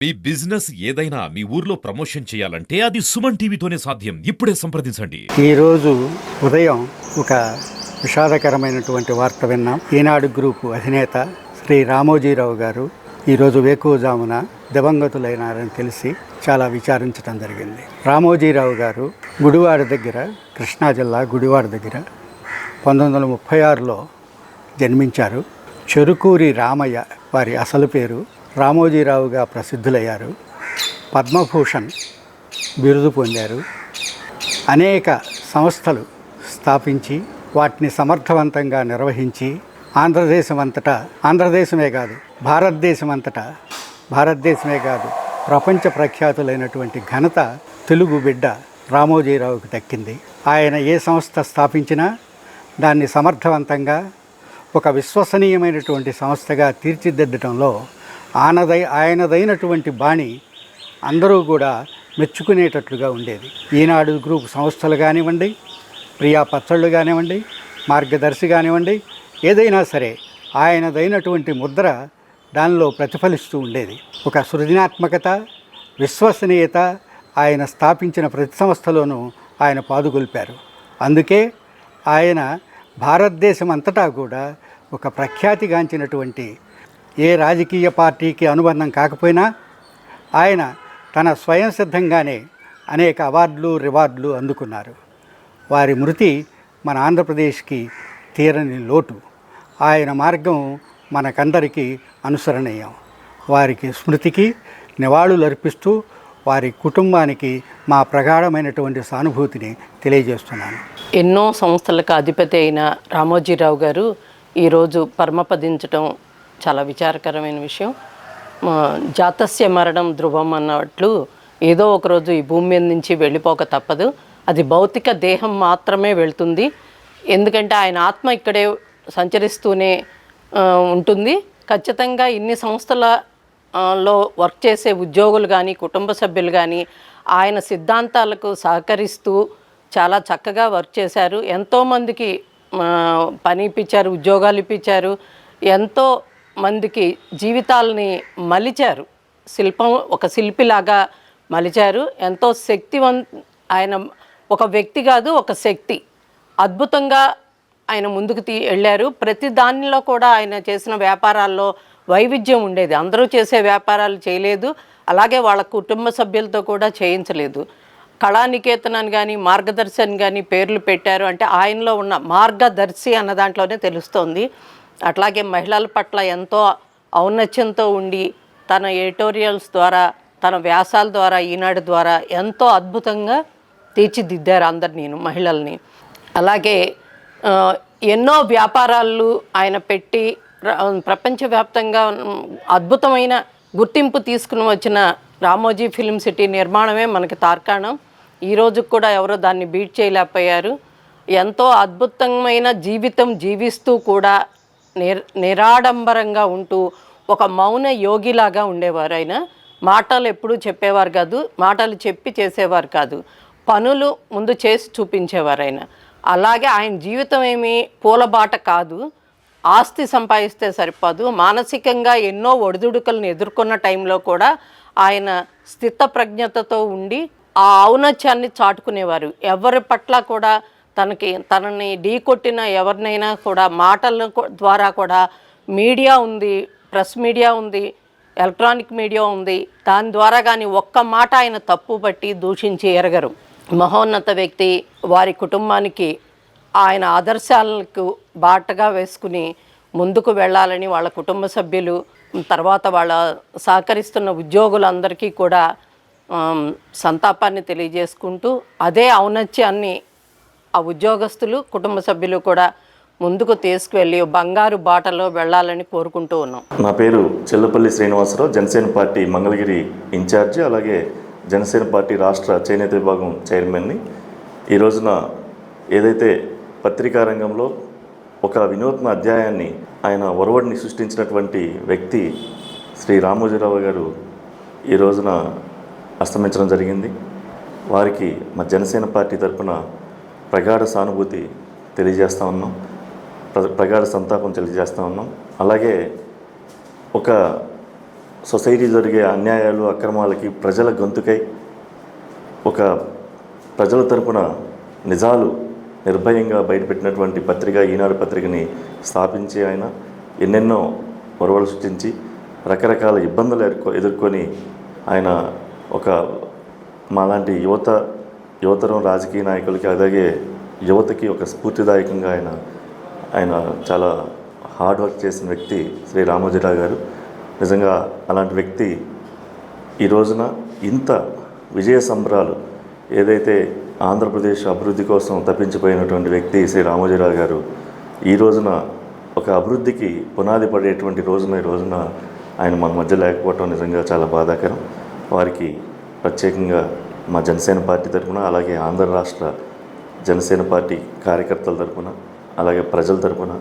మీ business ఏదైనా మీ ఊర్లో promotion చేయాలంటే అది సుమన్ టీవీతోనే సాధ్యం. ఇప్పుడే సంప్రదించండి. ఈరోజు ఉదయం ఒక విషాదకరమైనటువంటి వార్త విన్నాం. ఈనాడు గ్రూపు అధినేత శ్రీ రామోజీరావు గారు ఈరోజు వేకువజామున దివంగతులైనారని తెలిసి చాలా విచారించడం జరిగింది. రామోజీరావు గారు గుడివాడ దగ్గర, కృష్ణా జిల్లా గుడివాడ దగ్గర 1936లో జన్మించారు. చెరుకూరి రామయ్య వారి అసలు పేరు. రామోజీరావుగా ప్రసిద్ధులయ్యారు. పద్మభూషణ్ బిరుదు పొందారు. అనేక సంస్థలు స్థాపించి వాటిని సమర్థవంతంగా నిర్వహించి ఆంధ్రదేశమే కాదు భారతదేశమే కాదు ప్రపంచ ప్రఖ్యాతులైనటువంటి ఘనత తెలుగు బిడ్డ రామోజీరావుకి దక్కింది. ఆయన ఏ సంస్థ స్థాపించినా దాన్ని సమర్థవంతంగా ఒక విశ్వసనీయమైనటువంటి సంస్థగా తీర్చిదిద్దడంలో ఆయనదైనటువంటి బాణి అందరూ కూడా మెచ్చుకునేటట్లుగా ఉండేది. ఈనాడు గ్రూప్ సంస్థలు కానివ్వండి, ప్రియా పచ్చళ్ళు కానివ్వండి, మార్గదర్శి కానివ్వండి, ఏదైనా సరే ఆయనదైనటువంటి ముద్ర దానిలో ప్రతిఫలిస్తూ ఉండేది. ఒక సృజనాత్మకత, విశ్వసనీయత ఆయన స్థాపించిన ప్రతి సంస్థలోనూ ఆయన పాదుగొల్పారు. అందుకే ఆయన భారతదేశం అంతటా కూడా ఒక ప్రఖ్యాతిగాంచినటువంటి ఏ రాజకీయ పార్టీకి అనుబంధం కాకపోయినా ఆయన తన స్వయం సిద్ధంగానే అనేక అవార్డులు, రివార్డులు అందుకున్నారు. వారి మృతి మన ఆంధ్రప్రదేశ్కి తీరని లోటు. ఆయన మార్గం మనకందరికీ అనుసరణీయం. వారికి స్మృతికి నివాళులు అర్పిస్తూ వారి కుటుంబానికి మా ప్రగాఢమైనటువంటి సానుభూతిని తెలియజేస్తున్నాను. ఎన్నో సంస్థలకు అధిపతి అయిన రామోజీరావు గారు ఈరోజు పరమపదించడం చాలా విచారకరమైన విషయం. జాతస్య మరణం ధ్రువం అన్నట్లు ఏదో ఒకరోజు ఈ భూమి మీద నుంచి వెళ్ళిపోక తప్పదు. అది భౌతిక దేహం మాత్రమే వెళ్తుంది. ఎందుకంటే ఆయన ఆత్మ ఇక్కడే సంచరిస్తూనే ఉంటుంది. ఖచ్చితంగా ఇన్ని సంస్థలలో వర్క్ చేసే ఉద్యోగులు కానీ, కుటుంబ సభ్యులు కానీ ఆయన సిద్ధాంతాలకు సహకరిస్తూ చాలా చక్కగా వర్క్ చేశారు. ఎంతోమందికి పని ఇప్పించారు, ఉద్యోగాలు ఇప్పించారు, ఎంతో మందికి జీవితాలని మలిచారు. ఒక శిల్పిలాగా మలిచారు. ఎంతో ఆయన ఒక వ్యక్తి కాదు, ఒక శక్తి. అద్భుతంగా ఆయన ముందుకు వెళ్ళారు. ప్రతి దానిలో కూడా ఆయన చేసిన వ్యాపారాల్లో వైవిధ్యం ఉండేది. అందరూ చేసే వ్యాపారాలు చేయలేదు, అలాగే వాళ్ళ కుటుంబ సభ్యులతో కూడా చేయించలేదు. కళానికేతనాన్ని కానీ, మార్గదర్శన్ కానీ పేర్లు పెట్టారు. అంటే ఆయనలో ఉన్న మార్గదర్శి అన్న దాంట్లోనే తెలుస్తోంది. అట్లాగే మహిళల పట్ల ఎంతో ఔన్నత్యంతో ఉండి తన ఎడిటోరియల్స్ ద్వారా, తన వ్యాసాల ద్వారా, ఈనాడు ద్వారా ఎంతో అద్భుతంగా తీర్చిదిద్దారు అందరినీ, మహిళల్ని. అలాగే ఎన్నో వ్యాపారాలు ఆయన పెట్టి ప్రపంచవ్యాప్తంగా అద్భుతమైన గుర్తింపు తీసుకుని వచ్చిన రామోజీ ఫిల్మ్ సిటీ నిర్మాణమే మనకి తార్కాణం. ఈరోజు కూడా ఎవరో దాన్ని బీట్ చేయలేకపోయారు. ఎంతో అద్భుతమైన జీవితం జీవిస్తూ కూడా నిరాడంబరంగా ఉంటూ ఒక మౌన యోగిలాగా ఉండేవారు. ఆయన మాటలు ఎప్పుడూ చెప్పేవారు కాదు, మాటలు చెప్పి చేసేవారు కాదు, పనులు ముందు చేసి చూపించేవారు ఆయన. అలాగే ఆయన జీవితం ఏమీ పూలబాట కాదు. ఆస్తి సంపాదిస్తే సరిపోదు, మానసికంగా ఎన్నో ఒడిదుడుకులను ఎదుర్కొన్న టైంలో కూడా ఆయన స్థితప్రజ్ఞతతో ఉండి ఆ ఔన్నత్యాన్ని చాటుకునేవారు. ఎవరి పట్ల కూడా తనని ఢీకొట్టిన ఎవరినైనా కూడా మాటల ద్వారా కూడా మీడియా ఉంది, ప్రెస్ మీడియా ఉంది, ఎలక్ట్రానిక్ మీడియా ఉంది, దాని ద్వారా కానీ ఒక్క మాట ఆయన తప్పు పట్టి దూషించి ఎరగరు. మహోన్నత వ్యక్తి. వారి కుటుంబానికి ఆయన ఆదర్శాలకు బాటగా వేసుకుని ముందుకు వెళ్ళాలని వాళ్ళ కుటుంబ సభ్యులు, తర్వాత వాళ్ళ సహకరిస్తున్న ఉద్యోగులందరికీ కూడా సంతాపాన్ని తెలియజేసుకుంటూ అదే ఔన్నత్యాన్ని ఆ ఉద్యోగస్తులు, కుటుంబ సభ్యులు కూడా ముందుకు తీసుకువెళ్ళి బంగారు బాటలో వెళ్ళాలని కోరుకుంటూ ఉన్నాం. నా పేరు చెల్లపల్లి శ్రీనివాసరావు, జనసేన పార్టీ మంగళగిరి ఇన్ఛార్జి, అలాగే జనసేన పార్టీ రాష్ట్ర చేనేత విభాగం చైర్మన్ని. ఈ రోజున ఏదైతే పత్రికా రంగంలో ఒక వినూత్న అధ్యాయాన్ని, ఆయన ఒరవడిని సృష్టించినటువంటి వ్యక్తి శ్రీ రామోజీరావు గారు ఈ రోజున అస్తమించడం జరిగింది. వారికి మా జనసేన పార్టీ తరఫున ప్రగాఢ సానుభూతి తెలియజేస్తూ ఉన్నాం, ప్రగాఢ సంతాపం తెలియజేస్తూ ఉన్నాం. అలాగే ఒక సొసైటీ జరిగే అన్యాయాలు అక్రమాలకి ప్రజల గొంతుకై ఒక ప్రజల తరపున నిజాలు నిర్భయంగా బయటపెట్టినటువంటి పత్రిక ఈనాడు పత్రికని స్థాపించి ఆయన ఎన్నెన్నో ఒరవలు సృష్టించి రకరకాల ఇబ్బందులు ఎదుర్కొని ఆయన ఒక మాలాంటి యువతరం రాజకీయ నాయకులకి అలాగే యువతకి ఒక స్ఫూర్తిదాయకంగా ఆయన చాలా హార్డ్ వర్క్ చేసిన వ్యక్తి శ్రీ రామోజీరావు గారు. నిజంగా అలాంటి వ్యక్తి ఈ రోజున ఇంత విజయ సంబరాలు ఏదైతే ఆంధ్రప్రదేశ్ అభివృద్ధి కోసం తప్పించిపోయినటువంటి వ్యక్తి శ్రీ రామోజీరావు గారు ఈ రోజున ఒక అభివృద్ధికి పునాది పడేటువంటి ఈ రోజున ఆయన మన మధ్య లేకపోవటం నిజంగా చాలా బాధాకరం. వారికి ప్రత్యేకంగా మా జనసేన పార్టీ తరఫున అలాగే ఆంధ్ర రాష్ట్ర జనసేన పార్టీ కార్యకర్తల తరఫున అలాగే ప్రజల తరఫున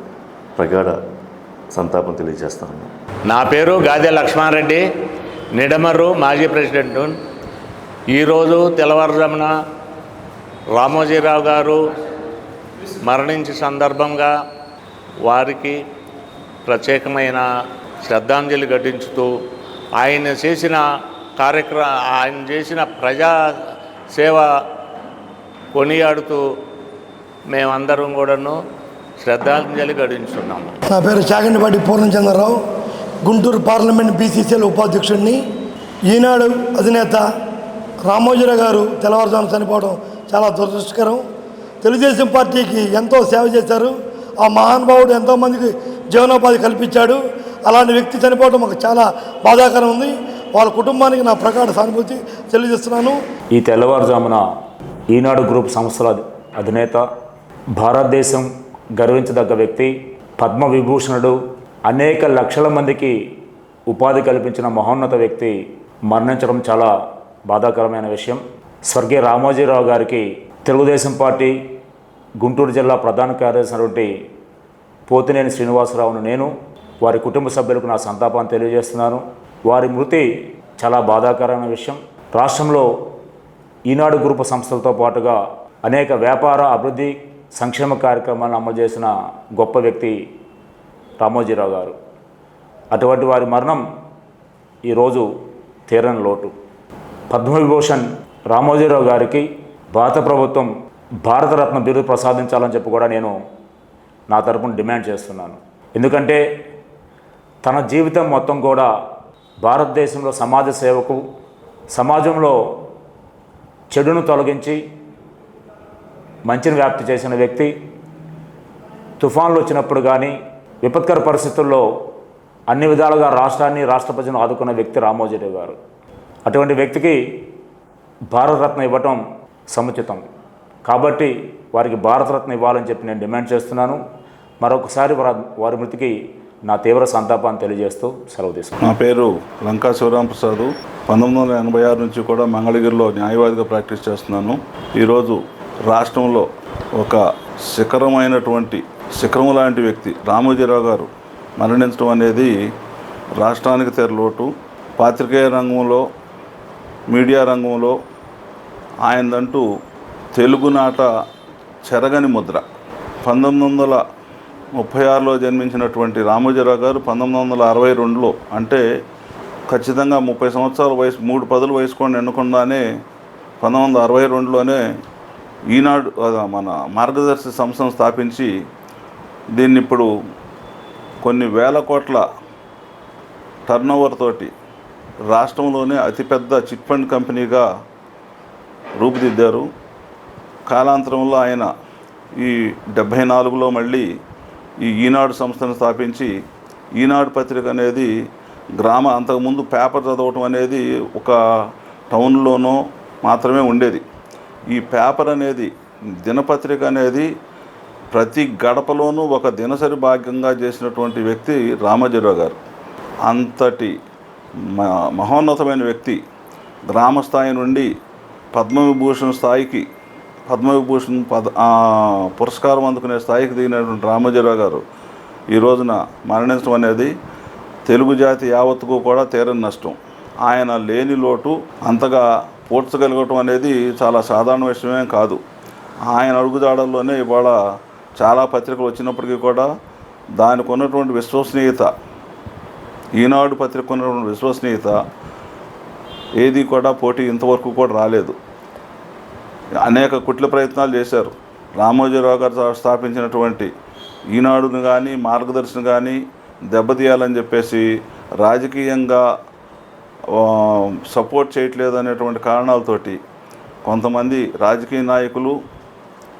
ప్రగాఢ సంతాపం తెలియజేస్తాను. నా పేరు గాదె లక్ష్మారెడ్డి, నిడమర్రు మాజీ ప్రెసిడెంట్. ఈరోజు తెల్లవారుజామున రామోజీరావు గారు మరణించిన సందర్భంగా వారికి ప్రత్యేకమైన శ్రద్ధాంజలి ఘటించుతూ ఆయన చేసిన ప్రజా సేవ కొనియాడుతూ మేమందరం కూడాను శ్రద్ధాంజలి ఘటించున్నాము. నా పేరు చాగంటిపాటి పూర్ణచంద్రరావు, గుంటూరు పార్లమెంట్ బీసీసీఎల్ ఉపాధ్యక్షుడిని. ఈనాడు అధినేత రామోజీరావు గారు తెల్లవారుజామున చనిపోవడం చాలా దురదృష్టకరం. తెలుగుదేశం పార్టీకి ఎంతో సేవ చేశారు. ఆ మహానుభావుడు ఎంతోమందికి జీవనోపాధి కల్పించాడు. అలాంటి వ్యక్తి చనిపోవడం మాకు చాలా బాధాకరం ఉంది. వాళ్ళ కుటుంబానికి నా ప్రగాఢ సానుభూతి తెలియజేస్తున్నాను. ఈ తెల్లవారుజామున ఈనాడు గ్రూప్ సంస్థల అధినేత, భారతదేశం గర్వించదగ్గ వ్యక్తి, పద్మవిభూషణుడు, అనేక లక్షల మందికి ఉపాధి కల్పించిన మహోన్నత వ్యక్తి మరణించడం చాలా బాధాకరమైన విషయం. స్వర్గీయ రామోజీరావు గారికి తెలుగుదేశం పార్టీ గుంటూరు జిల్లా ప్రధాన కార్యదర్శి పోతినేని శ్రీనివాసరావును నేను వారి కుటుంబ సభ్యులకు నా సంతాపాన్ని తెలియజేస్తున్నాను. వారి మృతి చాలా బాధాకరమైన విషయం. రాష్ట్రంలో ఈనాడు గ్రూప్ సంస్థలతో పాటుగా అనేక వ్యాపార అభివృద్ధి సంక్షేమ కార్యక్రమాలను అమలు చేసిన గొప్ప వ్యక్తి రామోజీరావు గారు. అటువంటి వారి మరణం ఈరోజు తీరని లోటు. పద్మవిభూషణ్ రామోజీరావు గారికి భారత ప్రభుత్వం భారతరత్న బిరుదు ప్రసాదించాలని చెప్పి కూడా నేను నా తరపున డిమాండ్ చేస్తున్నాను. ఎందుకంటే తన జీవితం మొత్తం కూడా భారతదేశంలో సమాజ సేవకు, సమాజంలో చెడును తొలగించి మంచిని వ్యాప్తి చేసిన వ్యక్తి. తుఫాన్లు వచ్చినప్పుడు కానీ విపత్కర పరిస్థితుల్లో అన్ని విధాలుగా రాష్ట్రాన్ని, రాష్ట్ర ప్రజలను ఆదుకున్న వ్యక్తి రామోజీరావు గారు. అటువంటి వ్యక్తికి భారతరత్న ఇవ్వటం సముచితం. కాబట్టి వారికి భారతరత్న ఇవ్వాలని చెప్పి నేను డిమాండ్ చేస్తున్నాను. మరొకసారి వారి మృతికి నా తీవ్ర సంతాపాన్ని తెలియజేస్తూ సెలవు తీసుకున్నాను. నా పేరు లంకా శివరాంప్రసాద్. 1986 నుంచి కూడా మంగళగిరిలో న్యాయవాదిగా ప్రాక్టీస్ చేస్తున్నాను. ఈరోజు రాష్ట్రంలో ఒక శిఖరం లాంటి వ్యక్తి రామోజీరావు గారు మరణించడం అనేది రాష్ట్రానికి తెరలోటు. పాత్రికేయ రంగంలో, మీడియా రంగంలో ఆయనదంటూ తెలుగునాట చెరగని ముద్ర. 1936లో జన్మించినటువంటి రామోజీరావు గారు 1962లో, అంటే ఖచ్చితంగా 30 సంవత్సరాల వయసు, 3 పదుల వయసు కూడా ఎన్నుకుండానే 1962లోనే ఈనాడు మన మార్గదర్శి సంస్థను స్థాపించి దీన్ని ఇప్పుడు కొన్ని వేల కోట్ల టర్నోవర్ తోటి రాష్ట్రంలోనే అతిపెద్ద చిట్ ఫండ్ కంపెనీగా రూపుదిద్దారు. కాలాంతరంలో ఆయన ఈ 74లో మళ్ళీ ఈ ఈనాడు సంస్థను స్థాపించి ఈనాడు పత్రిక అనేది అంతకుముందు పేపర్ చదవటం అనేది ఒక టౌన్లోనో మాత్రమే ఉండేది. ఈ పేపర్ అనేది, దినపత్రిక అనేది ప్రతి గడపలోనూ ఒక దినసరి భాగ్యంగా చేసినటువంటి వ్యక్తి రామోజీరావు గారు. అంతటి మహోన్నతమైన వ్యక్తి. గ్రామ స్థాయి నుండి పద్మవిభూషణ్ పురస్కారం అందుకునే స్థాయికి దిగినటువంటి రామోజీరావు గారు ఈ రోజున మరణించడం అనేది తెలుగు జాతి యావత్తుకు కూడా తీరని నష్టం. ఆయన లేని లోటు అంతగా పూడ్చగలగటం అనేది చాలా సాధారణ విషయమే కాదు. ఆయన అడుగుజాడల్లోనే ఇవాళ చాలా పత్రికలు వచ్చినప్పటికీ కూడా దానికి ఉన్నటువంటి విశ్వసనీయత ఈనాడు పత్రిక ఉన్న విశ్వసనీయత ఏది కూడా పోటీ ఇంతవరకు కూడా రాలేదు. అనేక కుట్ల ప్రయత్నాలు చేశారు. రామోజీరావు గారు స్థాపించినటువంటి ఈనాడును కానీ మార్గదర్శిని కానీ దెబ్బతీయాలని చెప్పేసి రాజకీయంగా సపోర్ట్ చేయట్లేదు అనేటువంటి కారణాలతోటి కొంతమంది రాజకీయ నాయకులు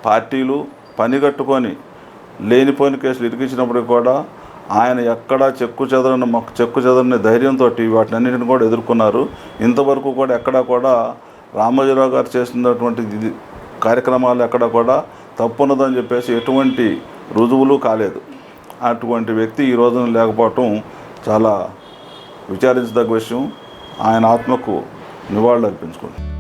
పార్టీలు పనిగట్టుకొని లేనిపోయిన కేసులు ఇరికించినప్పటికీ కూడా ఆయన ఎక్కడా చెక్కు చెదరని ధైర్యంతో వాటినన్నింటిని కూడా ఎదుర్కొన్నారు. ఇంతవరకు కూడా ఎక్కడా కూడా రామోజీరావు గారు చేసినటువంటి కార్యక్రమాలు ఎక్కడా కూడా తప్పున్నదని చెప్పేసి ఎటువంటి రుజువులు కాలేదు. అటువంటి వ్యక్తి ఈ రోజున లేకపోవటం చాలా విచారించదగ్గ విషయం. ఆయన ఆత్మకు నివాళులు అర్పించుకోండి.